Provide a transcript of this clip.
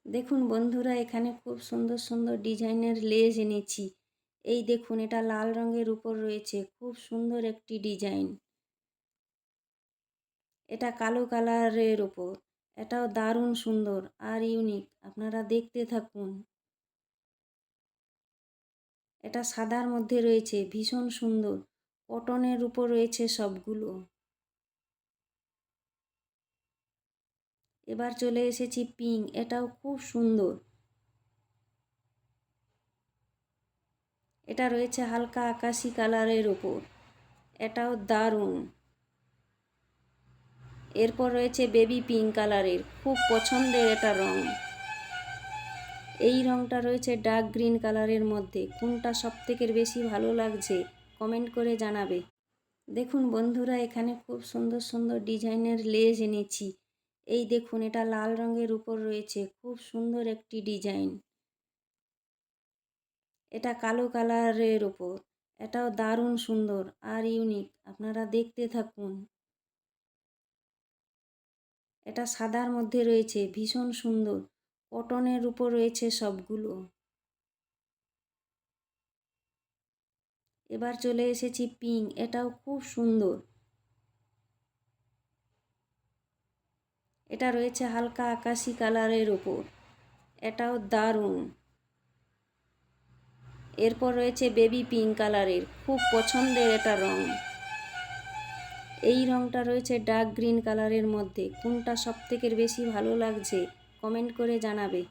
দেখুন বন্ধুরা, এখানে খুব সুন্দর সুন্দর ডিজাইনের লেস এনেছি। এই দেখুন, এটা লাল রঙের উপর রয়েছে, খুব সুন্দর একটি ডিজাইন। এটা কালো কালারের উপর, এটাও দারুণ সুন্দর আর ইউনিক। আপনারা দেখতে থাকুন। এটা সাদার মধ্যে রয়েছে, ভীষণ সুন্দর। কটনের উপর রয়েছে সবগুলো। এবার চলে এসেছি পিঙ্ক, এটাও খুব সুন্দর। এটা রয়েছে হালকা আকাশি কালারের উপর, এটাও দারুণ। এরপর রয়েছে বেবি পিঙ্ক কালারের, খুব পছন্দের এটা রং। এই রংটা রয়েছে ডার্ক গ্রিন কালারের মধ্যে। কোনটা সবথেকে বেশি ভালো লাগছে কমেন্ট করে জানাবে। দেখুন বন্ধুরা, এখানে খুব সুন্দর সুন্দর ডিজাইনের লেস এনেছি। এই দেখুন, এটা লাল রঙের উপর রয়েছে, খুব সুন্দর একটি ডিজাইন। এটা কালো কালারের উপর, এটাও দারুণ সুন্দর আর ইউনিক। আপনারা দেখতে থাকুন। এটা সাদার মধ্যে রয়েছে, ভীষণ সুন্দর। কটনের উপর রয়েছে সবগুলো। এবার চলে এসেছি পিঙ্ক, এটাও খুব সুন্দর। এটা রয়েছে হালকা আকাশি কালারের উপর, এটাও দারুণ। এরপর রয়েছে বেবি পিঙ্ক কালারের, খুব পছন্দের এটা রং। এই রংটা রয়েছে ডার্ক গ্রিন কালারের মধ্যে। কোনটা সবথেকে বেশি ভালো লাগছে কমেন্ট করে জানাবে।